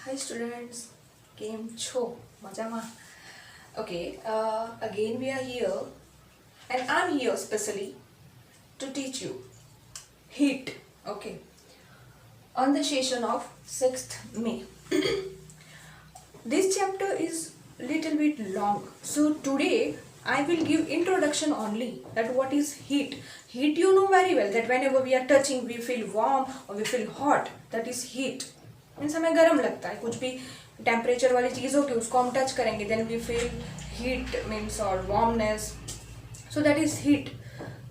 Hi students, Game Cho, Majama. Okay, again we are here and I'm here specially to teach you heat. Okay, on the session of 6th May. This chapter is little bit long. So today I will give introduction only that what is heat. Heat you know very well that whenever we are touching we feel warm or we feel hot. That is heat. Means हमें गर्म लगता है कुछ भी temperature वाली चीज़ होगी उसको हम टच करेंगे then we feel heat means और warmness so that is heat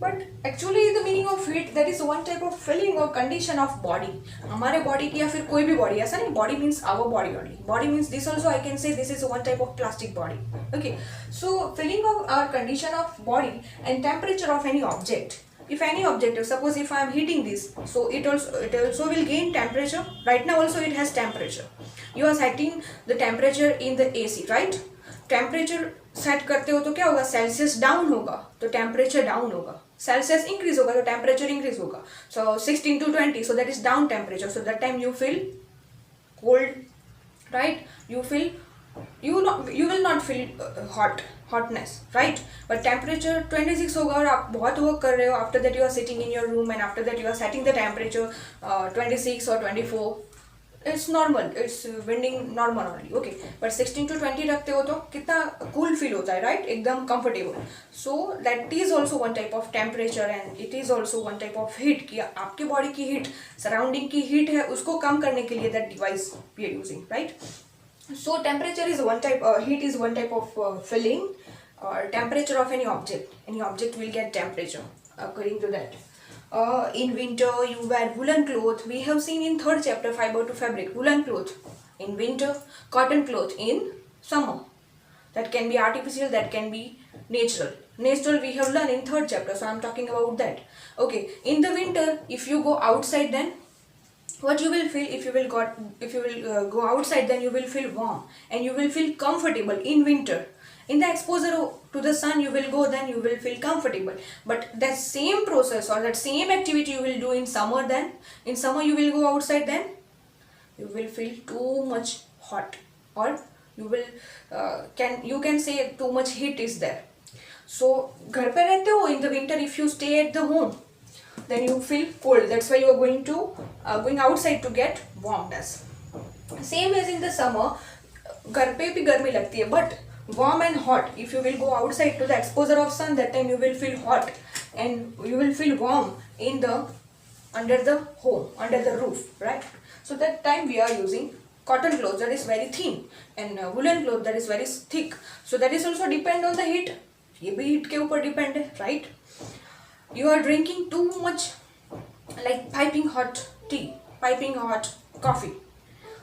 but actually the meaning of heat that is one type of feeling और कंडीशन ऑफ बॉडी हमारे बॉडी की या फिर कोई भी बॉडी ऐसा नहीं body means our body only body means this also I can say this is one type of plastic body okay so feeling of our condition of body and temperature of any object if any object suppose if I am heating this so it also will gain temperature right now also it has temperature you are setting the temperature in the AC right temperature set करते हो तो क्या होगा Celsius down होगा तो temperature down होगा Celsius increase होगा तो टेम्परेचर इंक्रीज होगा सो 16 to 20 so that is down temperature so that time you feel cold right you will not feel hotness right but temperature 26 होगा और आप बहुत वर्क कर रहे हो after that you are sitting in your room and after that you are setting the temperature 26 or 24 it's normal it's winding normal only okay but 16 to 20 रखते हो तो कितना cool feel होता है right एकदम comfortable so that is also one type of temperature and it is also one type of heat कि आपके body की heat surrounding की heat है उसको कम करने के लिए that device we are using right so temperature is one type heat is one type of filling or temperature of any object will get temperature according to that in winter you wear woolen cloth we have seen in third chapter fiber to fabric woolen cloth in winter cotton cloth in summer that can be artificial that can be natural we have learned in third chapter so I'm talking about that okay in the winter if you go outside then what you will feel if you will go outside then you will feel warm and you will feel comfortable in winter in the exposure to the sun you will go then you will feel comfortable but that same process or that same activity you will do in summer then in summer you will go outside then you will feel too much hot or you will you can say too much heat is there so घर पे रहते हो in the winter if you stay at the home then you feel cold that's why you are going outside to get warmness same as in the summer घर पे भी गर्मी लगती है but warm and hot if you will go outside to the exposure of sun that time you will feel hot and you will feel warm in the under the home under the roof right so that time we are using cotton clothes that is very thin and woolen cloth that is very thick so that is also depend on the heat ये भी heat के ऊपर depend है right you are drinking too much like piping hot tea piping hot coffee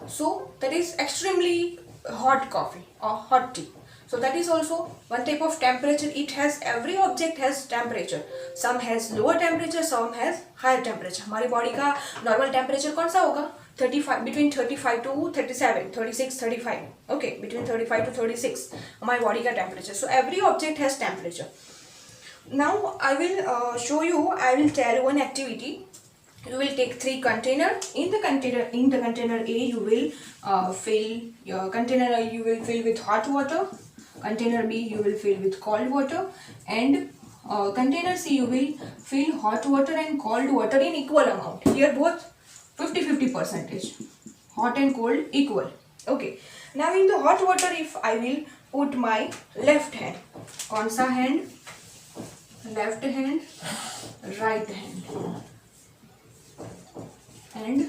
so that is extremely hot coffee or hot tea so that is also one type of temperature it has every object has temperature some has lower temperature some has higher temperature हमारी body का normal temperature कौन सा होगा 35 between 35 to 37 36 35 okay between 35 to 36 हमारी body का temperature so every object has temperature now I will show you I will tell one activity you will take 3 container in the container A you will fill your container A you will fill with hot water container B you will fill with cold water and container C you will fill hot water and cold water in equal amount here both 50-50 percentage hot and cold equal okay now in the hot water if I will put my left hand कौन सा hand left hand right hand and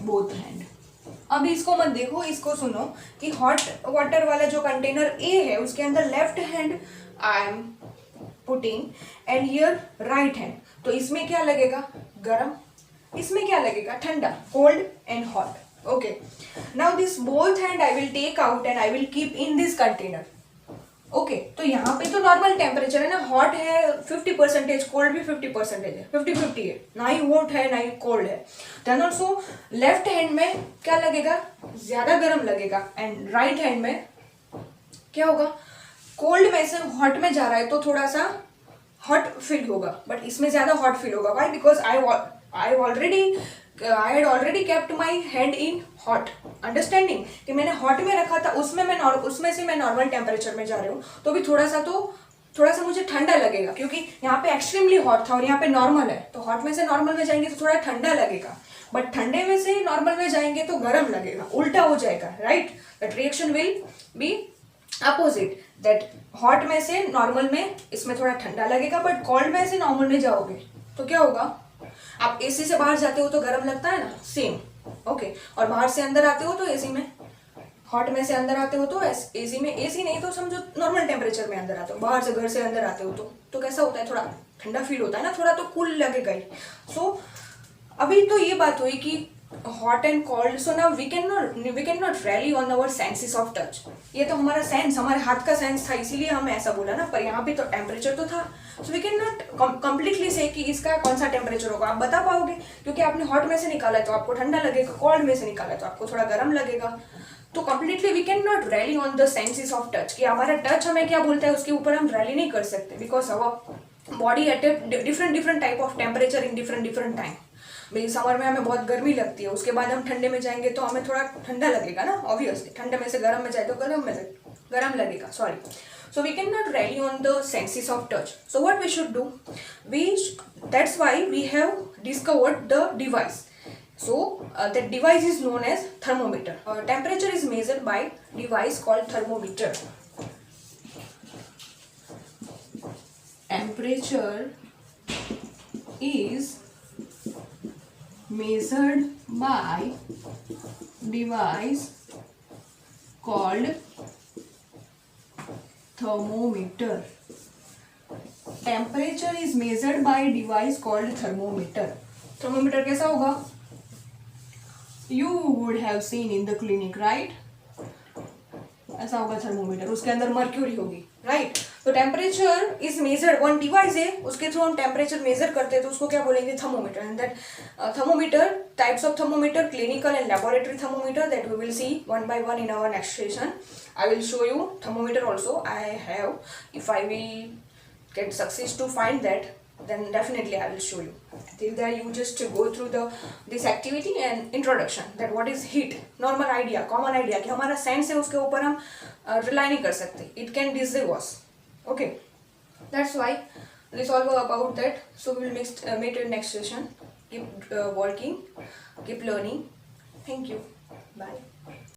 both hand अभी इसको मत देखो इसको सुनो कि hot water वाला जो कंटेनर ए है उसके अंदर left hand I am putting and here right hand तो इसमें क्या लगेगा गरम इसमें क्या लगेगा ठंडा cold and hot okay now this both hand I will take out and I will keep in this container okay तो यहाँ पे तो नॉर्मल टेम्परेचर है ना हॉट है 50% कोल्ड भी 50% है 50-50 है ना ही हॉट है ना ही कोल्ड है देन ऑल्सो लेफ्ट हैंड में क्या लगेगा ज्यादा गर्म लगेगा एंड राइट हैंड में क्या होगा कोल्ड में से हॉट में जा रहा है तो थोड़ा सा हॉट फील होगा बट इसमें ज्यादा हॉट फील होगा why because I already I had already kept my hand in hot, understanding, कि मैंने हॉट में रखा था, उसमें से मैं नॉर्मल टेम्परेचर में जा रही हूँ, तो भी थोड़ा सा मुझे ठंडा लगेगा, क्योंकि यहाँ पे एक्सट्रीमली हॉट था और यहाँ पे नॉर्मल है, तो हॉट में से नॉर्मल में जाएंगे तो थोड़ा ठंडा लगेगा, बट ठंडे में से नॉर्मल में जाएंगे तो गर्म लगेगा, उल्टा हो जाएगा, right? That reaction will be opposite, that hot में से नॉर्मल में इसमें थोड़ा ठंडा लगेगा, बट कोल्ड में से नॉर्मल में जाओगे तो क्या होगा? आप एसी से बाहर जाते हो तो गर्म लगता है ना, सेम, ओके, और बाहर से अंदर आते हो तो एसी में, हॉट में से अंदर आते हो तो एसी में, एसी नहीं तो समझो नॉर्मल टेम्परेचर में अंदर आते हो, बाहर से घर से अंदर आते हो तो कैसा होता है? थोड़ा ठंडा फील होता है ना, थोड़ा तो कूल लगेगा ही। सो अभी तो ये बात हुई कि hot and cold, so now we can not rely on our senses of touch. ये तो हमारा सेंस, हमारे हाथ का सेंस था, इसीलिए हमें ऐसा बोला ना, पर यहाँ पे तो टेम्परेचर तो था, so we can not completely say कि इसका कौन सा टेम्परेचर होगा। आप बता पाओगे, क्योंकि आपने हॉट में से निकाला है तो आपको ठंडा लगेगा, कोल्ड में से निकाला है तो आपको थोड़ा गर्म लगेगा। तो completely we can not rely on the senses of touch, कि हमारा टच हमें क्या बोलता है उसके ऊपर हम रैली नहीं कर सकते, because our body at different type of temperature in different time. मेरी समर में हमें बहुत गर्मी लगती है, उसके बाद हम ठंडे में जाएंगे तो हमें थोड़ा ठंडा लगेगा ना, ऑब्वियसली, ठंडे में से गर्म में जाए तो गर्म लगेगा, sorry. So we cannot rely on the senses of touch. So what we should do? That's why we have discovered the device. So that device is known as thermometer. Temperature is measured by device called thermometer. Temperature is measured by device called thermometer. Temperature is measured by device called thermometer. Thermometer कैसा होगा? You would have seen in the clinic, right? ऐसा होगा thermometer, उसके अंदर mercury होगी, right? तो temperature is measured, one device है, उसके थ्रू हम टेम्परेचर मेजर करते हैं, तो उसको क्या बोलेंगे? Thermometer. And that thermometer, types of thermometer, clinical and laboratory thermometer, that we will see one by one in our next session. I will show you thermometer also. I have, if I will get success to find that, then definitely I will show you. Till there you just go through this activity and introduction, that what is heat, normal idea, common idea कि हमारा sense है उसके ऊपर हम rely नहीं कर सकते, it can deceive us. Okay, that's why this all about that. So we will meet in next session. Keep working, keep learning. Thank you. Bye.